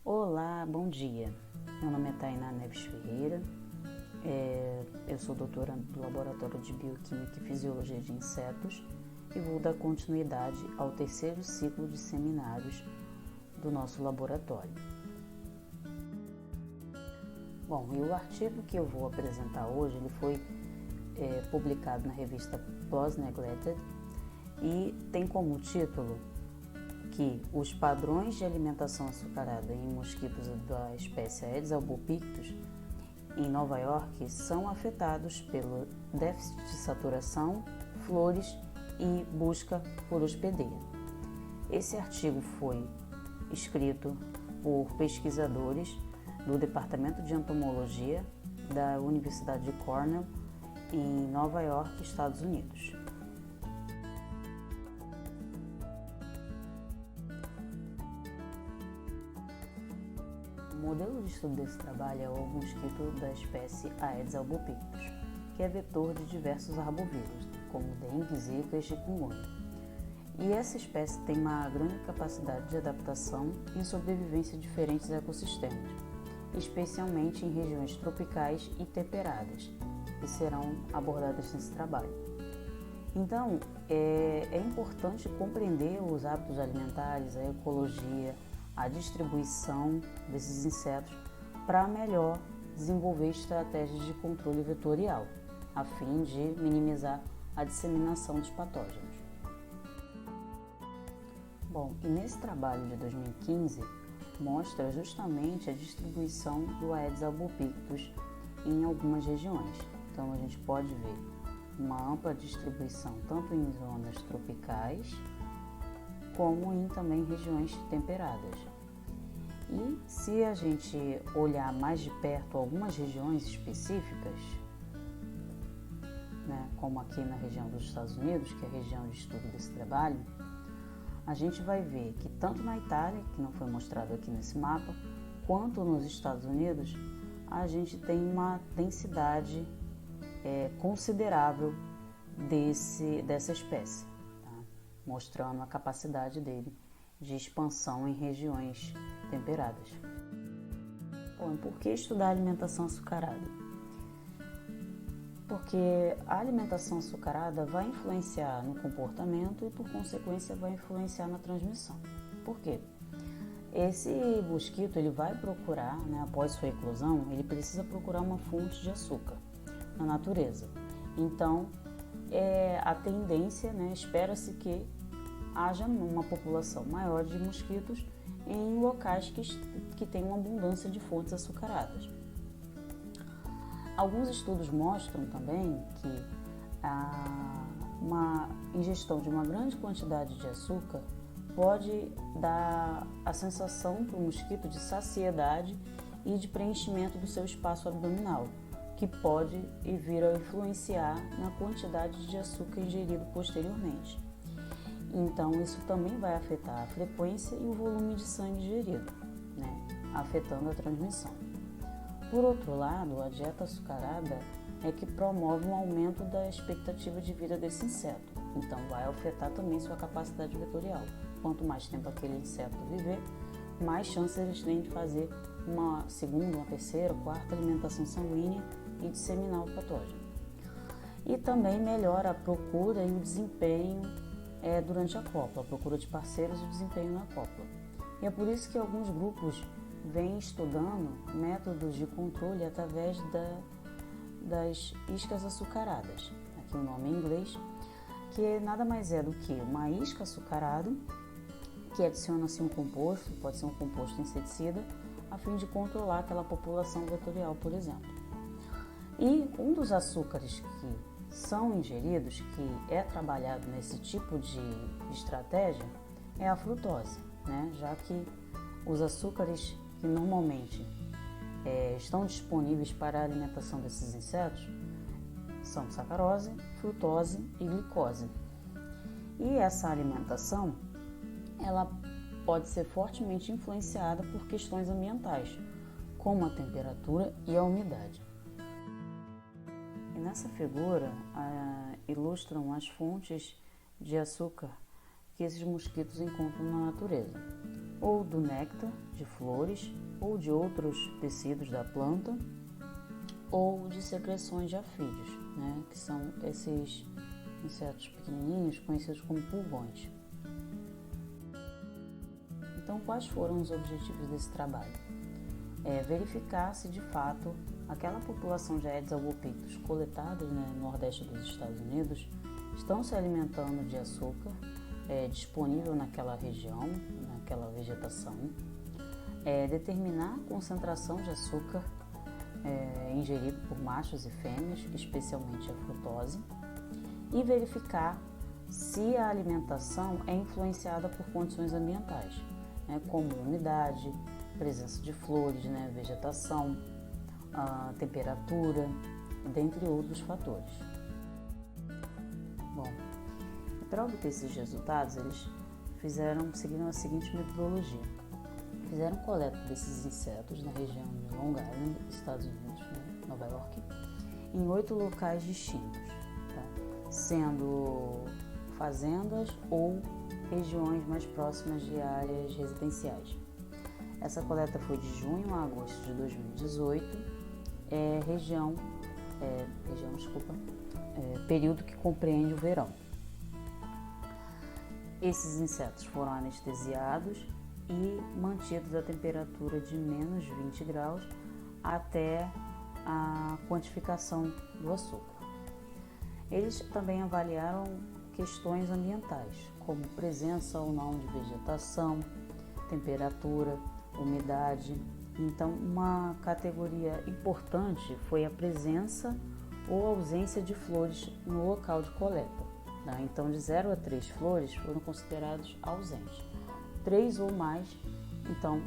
Olá, bom dia. Meu nome é Tainá Neves Ferreira. Eu sou doutoranda do Laboratório de Bioquímica e Fisiologia de Insetos e vou dar continuidade ao terceiro ciclo de seminários do nosso laboratório. Bom, e o artigo que eu vou apresentar hoje ele foi publicado na revista PLOS Neglected e tem como título que os padrões de alimentação açucarada em mosquitos da espécie Aedes albopictus em Nova York são afetados pelo déficit de saturação, flores e busca por hospedeira. Esse artigo foi escrito por pesquisadores do Departamento de Entomologia da Universidade de Cornell em Nova York, Estados Unidos. O modelo de estudo desse trabalho é o mosquito da espécie Aedes albopictus, que é vetor de diversos arbovírus, como dengue, zika e chikungunya. E essa espécie tem uma grande capacidade de adaptação e sobrevivência em diferentes ecossistemas, especialmente em regiões tropicais e temperadas, que serão abordadas nesse trabalho. Então, é importante compreender os hábitos alimentares, a ecologia, a distribuição desses insetos para melhor desenvolver estratégias de controle vetorial, a fim de minimizar a disseminação dos patógenos. Bom, e nesse trabalho de 2015 mostra justamente a distribuição do Aedes albopictus em algumas regiões. Então a gente pode ver uma ampla distribuição tanto em zonas tropicais como em também regiões temperadas. E se a gente olhar mais de perto algumas regiões específicas, como aqui na região dos Estados Unidos, que é a região de estudo desse trabalho, a gente vai ver que tanto na Itália, que não foi mostrado aqui nesse mapa, quanto nos Estados Unidos, a gente tem uma densidade considerável dessa espécie, tá? Mostrando a capacidade dele de expansão em regiões temperadas. Bom, por que estudar alimentação açucarada? Porque a alimentação açucarada vai influenciar no comportamento e, por consequência, vai influenciar na transmissão. Por quê? Esse mosquito ele vai procurar, após sua eclosão, ele precisa procurar uma fonte de açúcar na natureza. Então, a tendência, espera-se que haja uma população maior de mosquitos em locais que têm uma abundância de fontes açucaradas. Alguns estudos mostram também que uma ingestão de uma grande quantidade de açúcar pode dar a sensação para o mosquito de saciedade e de preenchimento do seu espaço abdominal, que pode vir a influenciar na quantidade de açúcar ingerido posteriormente. Então, isso também vai afetar a frequência e o volume de sangue ingerido, afetando a transmissão. Por outro lado, a dieta açucarada é que promove um aumento da expectativa de vida desse inseto, então vai afetar também sua capacidade vetorial. Quanto mais tempo aquele inseto viver, mais chances eles têm de fazer uma segunda, uma terceira, quarta alimentação sanguínea e disseminar o patógeno. E também melhora a procura e o desempenho durante a cópula, a procura de parceiros e o desempenho na cópula. E é por isso que alguns grupos vêm estudando métodos de controle através das iscas açucaradas, aqui o nome em inglês, que nada mais é do que uma isca açucarada que adiciona-se um composto, pode ser um composto inseticida, a fim de controlar aquela população vetorial, por exemplo. E um dos açúcares que são ingeridos, que é trabalhado nesse tipo de estratégia, é a frutose, já que os açúcares que normalmente estão disponíveis para a alimentação desses insetos são sacarose, frutose e glicose. E essa alimentação, ela pode ser fortemente influenciada por questões ambientais, como a temperatura e a umidade. E nessa figura ilustram as fontes de açúcar que esses mosquitos encontram na natureza. ou do néctar de flores, ou de outros tecidos da planta, ou de secreções de afídeos, né, que são esses insetos pequenininhos conhecidos como pulgões. Então, quais foram os objetivos desse trabalho? Verificar se de fato aquela população de Aedes albopictus coletadas, né, no nordeste dos Estados Unidos estão se alimentando de açúcar disponível naquela região, naquela vegetação, determinar a concentração de açúcar ingerido por machos e fêmeas, especialmente a frutose, e verificar se a alimentação é influenciada por condições ambientais, né, como umidade, presença de flores, né, vegetação, temperatura, dentre outros fatores. Bom, para obter esses resultados, eles seguiram a seguinte metodologia. Fizeram coleta desses insetos na região de Long Island, Estados Unidos, né, Nova York, em 8 locais distintos, tá? Sendo fazendas ou regiões mais próximas de áreas residenciais. Essa coleta foi de junho a agosto de 2018, período que compreende o verão. Esses insetos foram anestesiados e mantidos a temperatura de menos 20 graus até a quantificação do açúcar. Eles também avaliaram questões ambientais, como presença ou não de vegetação, temperatura, umidade. Então, uma categoria importante foi a presença ou ausência de flores no local de coleta, tá? Então, de 0 a 3 flores foram considerados ausentes. 3 ou mais, então,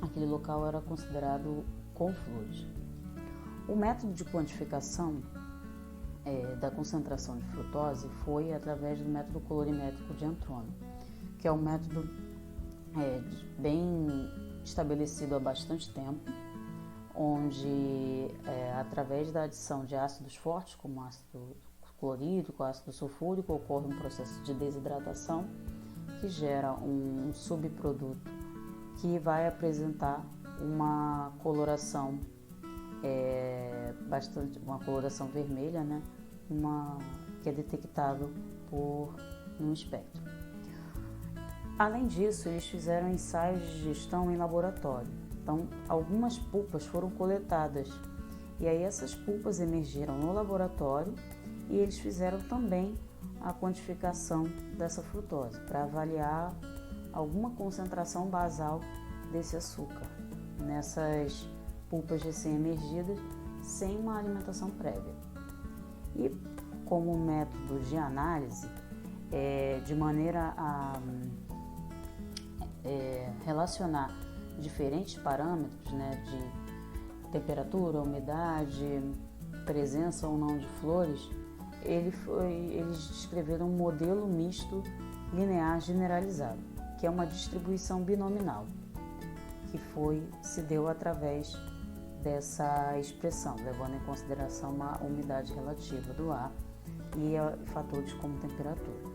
aquele local era considerado com flores. O método de quantificação da concentração de frutose foi através do método colorimétrico de Antrone, que é um método bem estabelecido há bastante tempo, onde através da adição de ácidos fortes, como ácido clorídrico, ácido sulfúrico, ocorre um processo de desidratação que gera um subproduto que vai apresentar uma coloração uma coloração vermelha, né? Que é detectável no espectro. Além disso, eles fizeram ensaios de digestão em laboratório. Então, algumas pulpas foram coletadas e aí essas pulpas emergiram no laboratório e eles fizeram também a quantificação dessa frutose para avaliar alguma concentração basal desse açúcar nessas pulpas recém-emergidas sem uma alimentação prévia. E como método de análise, de maneira a relacionar diferentes parâmetros, né, de temperatura, umidade, presença ou não de flores, eles descreveram um modelo misto linear generalizado, que é uma distribuição binominal, que se deu através dessa expressão, levando em consideração a umidade relativa do ar e fatores como temperatura.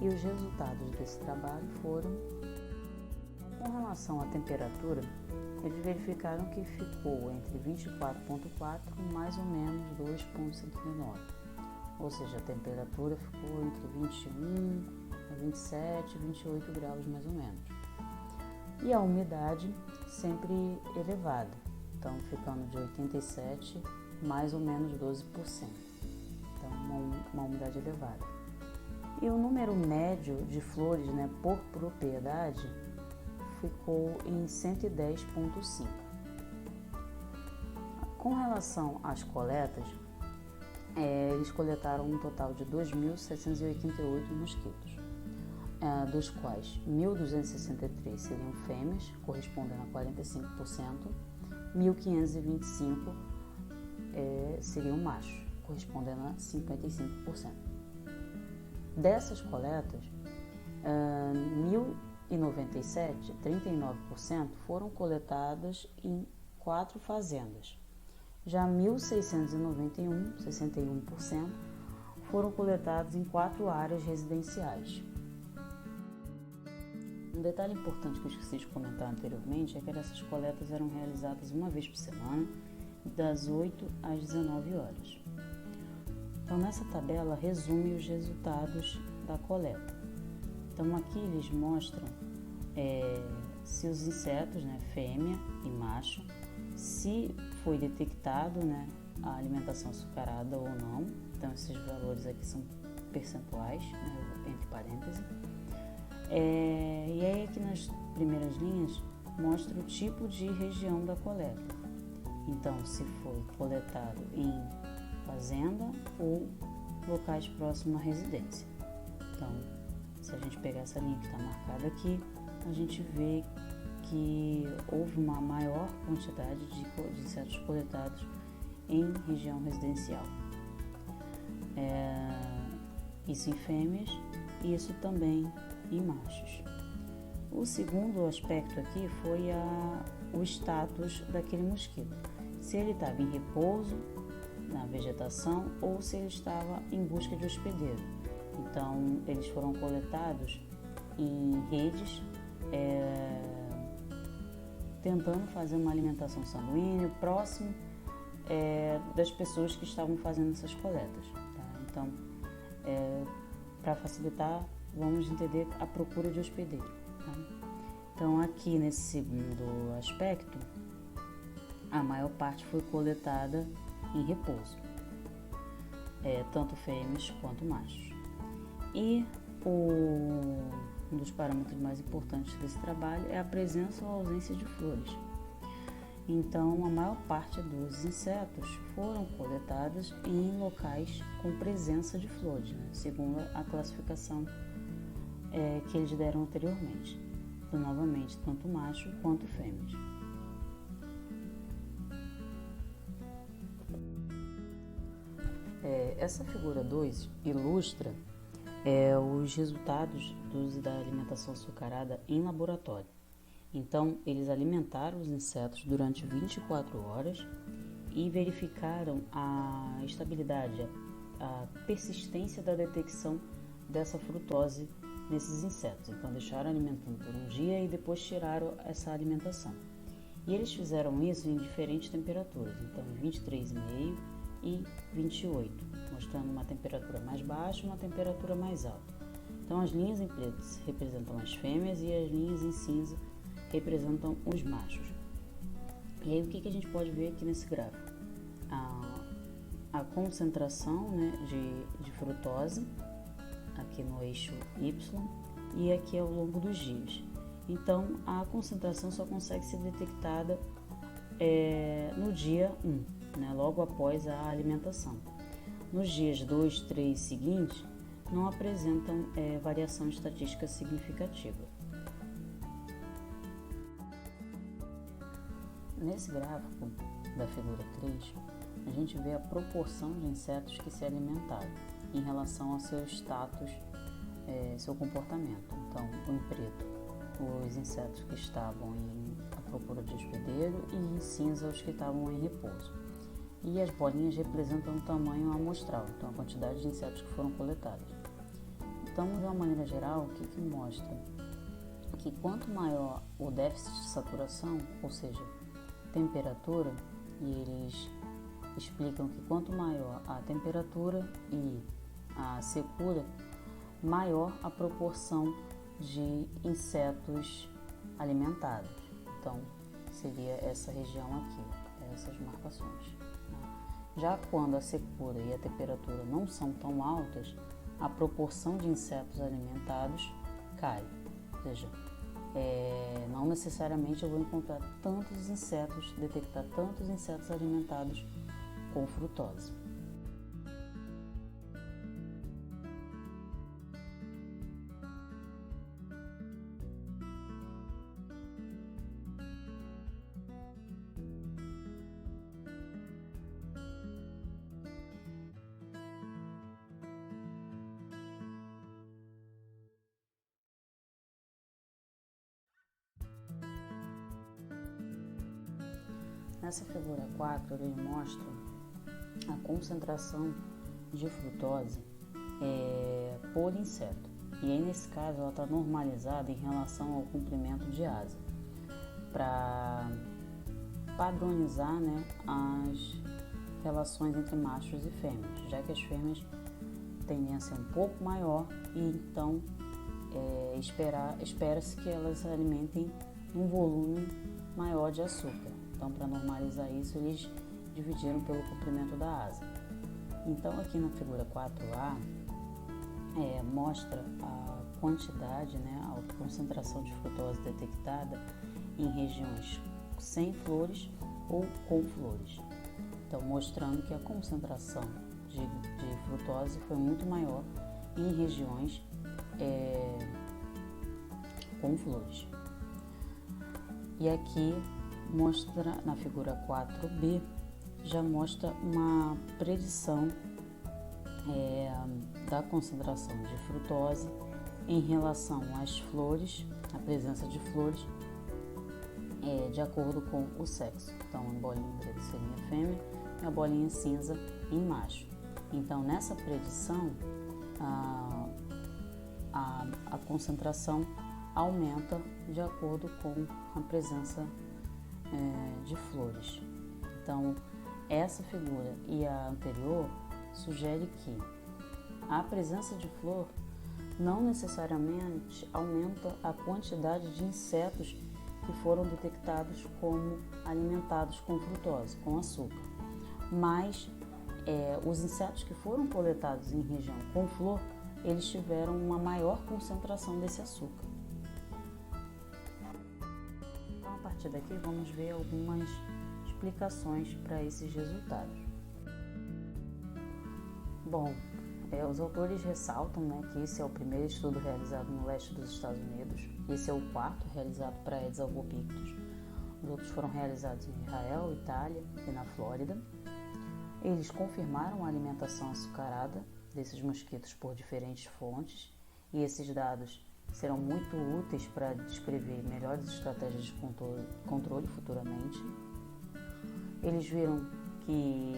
E os resultados desse trabalho foram, com relação à temperatura, eles verificaram que ficou entre 24,4 e mais ou menos 2,59, ou seja, a temperatura ficou entre 21, 27 e 28 graus mais ou menos. E a umidade sempre elevada, então ficando de 87 mais ou menos 12%, então uma umidade elevada. E o número médio de flores, né, por propriedade ficou em 110,5. Com relação às coletas, eles coletaram um total de 2.788 mosquitos, dos quais 1.263 seriam fêmeas, correspondendo a 45%, 1.525 seriam machos, correspondendo a 55%. Dessas coletas, 1.097, 39%, foram coletadas em 4 fazendas. Já 1.691, 61%, foram coletados em 4 áreas residenciais. Um detalhe importante que eu esqueci de comentar anteriormente é que essas coletas eram realizadas uma vez por semana, das 8 às 19 horas. Então, nessa tabela, resume os resultados da coleta. Então, aqui eles mostram se os insetos, fêmea e macho, se foi detectado, a alimentação açucarada ou não. Então, esses valores aqui são percentuais, entre parênteses. E aí, aqui nas primeiras linhas, mostra o tipo de região da coleta. Então, se foi coletado em fazenda ou locais próximos à residência. Então, se a gente pegar essa linha que está marcada aqui, a gente vê que houve uma maior quantidade de insetos coletados em região residencial. Isso em fêmeas e isso também em machos. O segundo aspecto aqui foi o status daquele mosquito. Se ele estava em repouso na vegetação ou se ele estava em busca de hospedeiro. Então, eles foram coletados em redes, tentando fazer uma alimentação sanguínea próximo das pessoas que estavam fazendo essas coletas. Tá? Então, para facilitar, vamos entender a procura de hospedeiro. Tá? Então, aqui nesse segundo aspecto, a maior parte foi coletada em repouso, tanto fêmeas quanto machos. E um dos parâmetros mais importantes desse trabalho é a presença ou ausência de flores. Então, a maior parte dos insetos foram coletados em locais com presença de flores, segundo a classificação que eles deram anteriormente. Então, novamente, tanto macho quanto fêmeas. Essa figura 2 ilustra os resultados da alimentação açucarada em laboratório. Então, eles alimentaram os insetos durante 24 horas e verificaram a estabilidade, a persistência da detecção dessa frutose nesses insetos. Então, deixaram alimentando por um dia e depois tiraram essa alimentação. E eles fizeram isso em diferentes temperaturas, então em 23,5 e 28, mostrando uma temperatura mais baixa e uma temperatura mais alta. Então, as linhas em preto representam as fêmeas e as linhas em cinza representam os machos. E aí, o que a gente pode ver aqui nesse gráfico? A concentração de frutose, aqui no eixo Y, e aqui ao longo dos dias. Então, a concentração só consegue ser detectada no dia 1, logo após a alimentação. Nos dias 2, 3 seguintes, não apresentam variação estatística significativa. Nesse gráfico da figura 3, a gente vê a proporção de insetos que se alimentaram em relação ao seu status, seu comportamento. Então, em preto, os insetos que estavam à procura de hospedeiro e em cinza os que estavam em repouso. E as bolinhas representam o tamanho amostral, então a quantidade de insetos que foram coletados. Então, de uma maneira geral, o que mostra? Que quanto maior o déficit de saturação, ou seja, temperatura, e eles explicam que quanto maior a temperatura e a secura, maior a proporção de insetos alimentados. Então, seria essa região aqui, essas marcações. Já quando a secura e a temperatura não são tão altas, a proporção de insetos alimentados cai. Ou seja, não necessariamente eu vou encontrar detectar tantos insetos alimentados com frutose. Nessa figura 4, eles mostram a concentração de frutose por inseto. E aí, nesse caso, ela está normalizada em relação ao comprimento de asa, para padronizar, né, as relações entre machos e fêmeas, já que as fêmeas tendem a ser um pouco maior e então espera-se que elas se alimentem num volume maior de açúcar. Então, para normalizar isso, eles dividiram pelo comprimento da asa. Então, aqui na figura 4A, mostra a quantidade, né, a concentração de frutose detectada em regiões sem flores ou com flores. Então, mostrando que a concentração de frutose foi muito maior em regiões com flores. E aqui mostra, na figura 4B, já mostra uma predição da concentração de frutose em relação às flores, a presença de flores, de acordo com o sexo. Então, a bolinha preta seria fêmea e a bolinha cinza em macho. Então, nessa predição, a concentração aumenta de acordo com a presença de flores. Então, essa figura e a anterior sugere que a presença de flor não necessariamente aumenta a quantidade de insetos que foram detectados como alimentados com frutose, com açúcar. Mas os insetos que foram coletados em região com flor, eles tiveram uma maior concentração desse açúcar. Então, a partir daqui, vamos ver algumas explicações para esses resultados. Bom, os autores ressaltam, né, que esse é o primeiro estudo realizado no leste dos Estados Unidos. Esse é o quarto realizado para Aedes albopictus. Os outros foram realizados em Israel, Itália e na Flórida. Eles confirmaram a alimentação açucarada desses mosquitos por diferentes fontes, e esses dados serão muito úteis para descrever melhores estratégias de controle futuramente. Eles viram que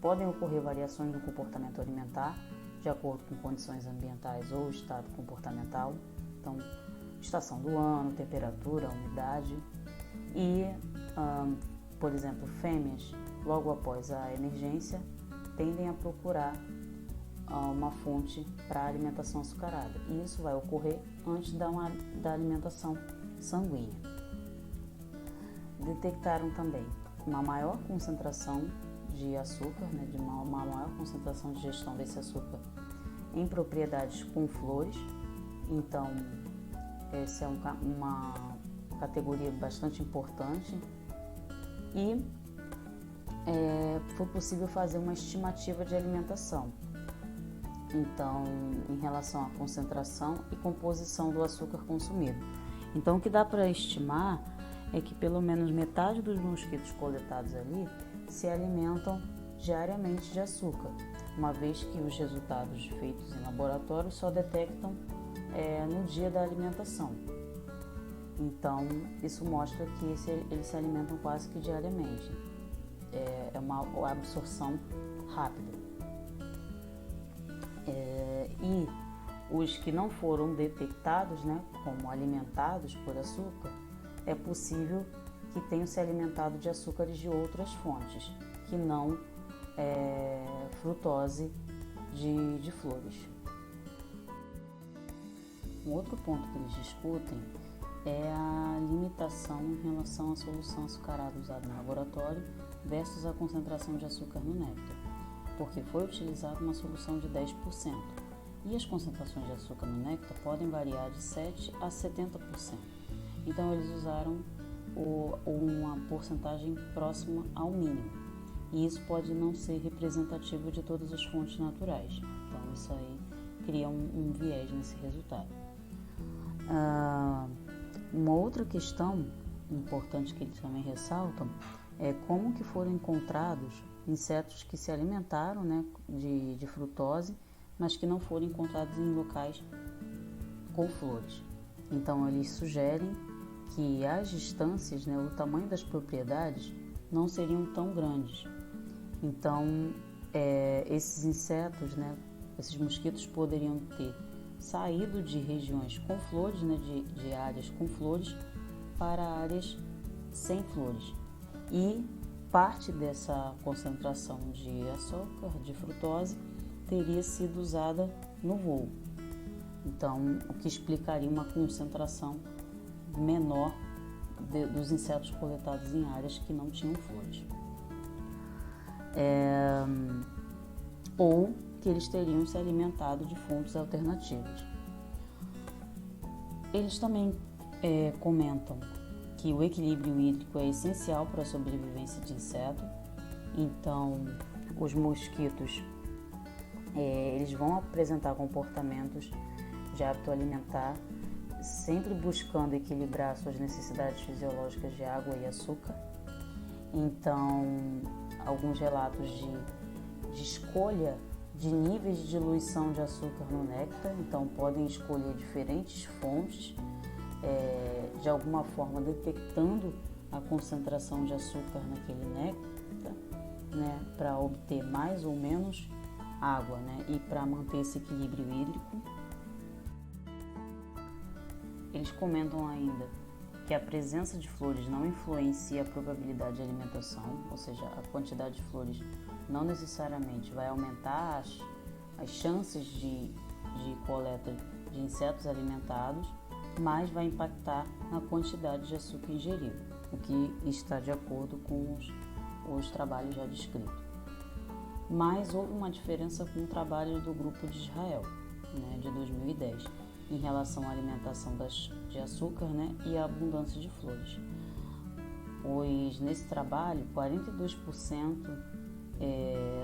podem ocorrer variações no comportamento alimentar de acordo com condições ambientais ou estado comportamental, então estação do ano, temperatura, umidade e, por exemplo, fêmeas logo após a emergência tendem a procurar uma fonte para alimentação açucarada, e isso vai ocorrer antes da alimentação sanguínea. Detectaram também uma maior concentração de açúcar, né, de uma maior concentração de gestão desse açúcar em propriedades com flores. Então, essa é uma categoria bastante importante e foi possível fazer uma estimativa de alimentação. Então, em relação à concentração e composição do açúcar consumido. Então, o que dá para estimar é que pelo menos metade dos mosquitos coletados ali se alimentam diariamente de açúcar, uma vez que os resultados feitos em laboratório só detectam no dia da alimentação. Então, isso mostra que eles se alimentam quase que diariamente. É uma absorção rápida. E os que não foram detectados, né, como alimentados por açúcar, é possível que tenham se alimentado de açúcares de outras fontes, que não frutose de flores. Um outro ponto que eles discutem é a limitação em relação à solução açucarada usada no laboratório versus a concentração de açúcar no néctar, porque foi utilizada uma solução de 10%, e as concentrações de açúcar no néctar podem variar de 7% a 70%. Então, eles usaram uma porcentagem próxima ao mínimo, e isso pode não ser representativo de todas as fontes naturais. Então, isso aí cria um viés nesse resultado. Uma outra questão importante que eles também ressaltam é como que foram encontrados insetos que se alimentaram, né, de frutose, mas que não foram encontrados em locais com flores. Então, eles sugerem que as distâncias, né, o tamanho das propriedades não seriam tão grandes. Então, esses insetos, né, esses mosquitos poderiam ter saído de regiões com flores, né, de áreas com flores, para áreas sem flores. E parte dessa concentração de açúcar, de frutose, teria sido usada no voo. Então, o que explicaria uma concentração menor dos insetos coletados em áreas que não tinham flores. Ou que eles teriam se alimentado de fontes alternativas. Eles também comentam que o equilíbrio hídrico é essencial para a sobrevivência de inseto. Então, os mosquitos eles vão apresentar comportamentos de hábito alimentar, sempre buscando equilibrar suas necessidades fisiológicas de água e açúcar. Então, alguns relatos de escolha de níveis de diluição de açúcar no néctar, então podem escolher diferentes fontes, de alguma forma detectando a concentração de açúcar naquele néctar, né, para obter mais ou menos água, né, e para manter esse equilíbrio hídrico. Eles comentam ainda que a presença de flores não influencia a probabilidade de alimentação, ou seja, a quantidade de flores não necessariamente vai aumentar as chances de coleta de insetos alimentados, mas vai impactar na quantidade de açúcar ingerido, o que está de acordo com os trabalhos já descritos. Mas houve uma diferença com o trabalho do grupo de Israel, né, de 2010, em relação à alimentação de açúcar, né, e à abundância de flores. Pois nesse trabalho, 42%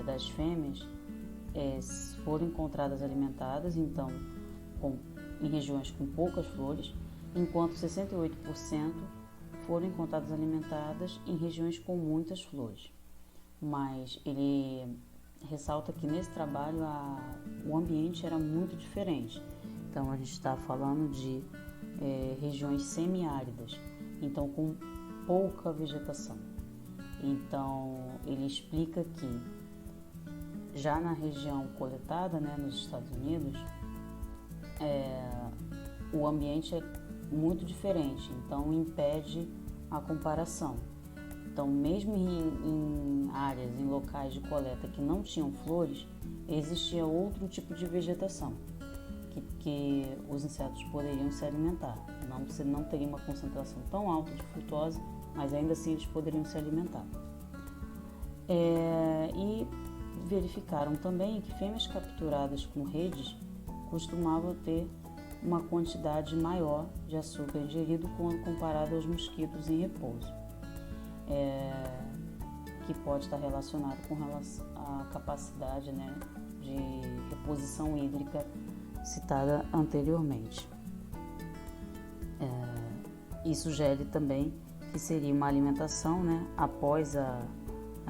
das fêmeas foram encontradas alimentadas, então em regiões com poucas flores, enquanto 68% foram encontradas alimentadas em regiões com muitas flores. Mas ele ressalta que nesse trabalho o ambiente era muito diferente. Então a gente está falando de regiões semiáridas, então com pouca vegetação. Então ele explica que já na região coletada, né, nos Estados Unidos, o ambiente é muito diferente, então impede a comparação. Então, mesmo em áreas, em locais de coleta que não tinham flores, existia outro tipo de vegetação que os insetos poderiam se alimentar. Você não teria uma concentração tão alta de frutose, mas ainda assim eles poderiam se alimentar. E verificaram também que fêmeas capturadas com redes costumavam ter uma quantidade maior de açúcar ingerido quando comparado aos mosquitos em repouso, que pode estar relacionado com a capacidade, né, de reposição hídrica citada anteriormente. E sugere também que seria uma alimentação, né, após a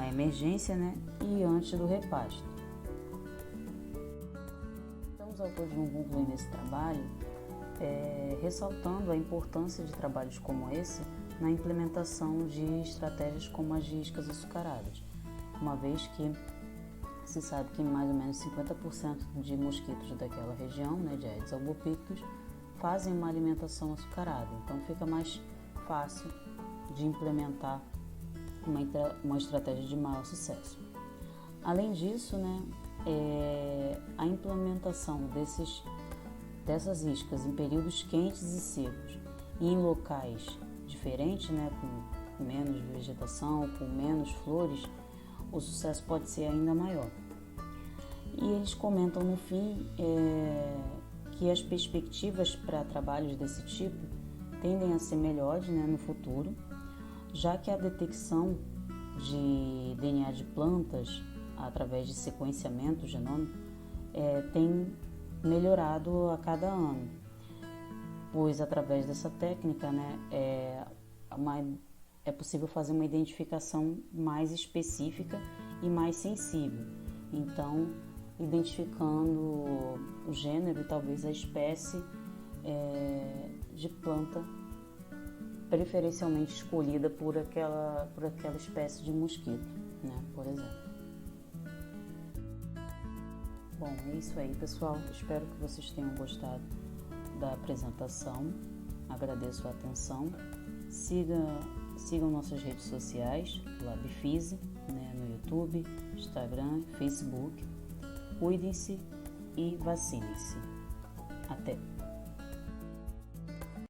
emergência, né, e antes do repasto. Então, os autores vão concluir nesse trabalho ressaltando a importância de trabalhos como esse na implementação de estratégias como as de iscas açucaradas, uma vez que se sabe que mais ou menos 50% de mosquitos daquela região, né, de Aedes albopictus, fazem uma alimentação açucarada, então fica mais fácil de implementar uma estratégia de maior sucesso. Além disso, né, a implementação dessas iscas em períodos quentes e secos e em locais diferentes, né, com menos vegetação, com menos flores, o sucesso pode ser ainda maior. E eles comentam no fim que as perspectivas para trabalhos desse tipo tendem a ser melhores, né, no futuro, já que a detecção de DNA de plantas através de sequenciamento genômico tem melhorado a cada ano, pois através dessa técnica, né, é possível fazer uma identificação mais específica e mais sensível. Então, identificando o gênero e talvez a espécie de planta preferencialmente escolhida por aquela espécie de mosquito, né, por exemplo. Bom, é isso aí, pessoal. Espero que vocês tenham gostado da apresentação. Agradeço a atenção. Sigam nossas redes sociais, LabFise, no YouTube, Instagram, Facebook. Cuidem-se e vacinem-se. Até!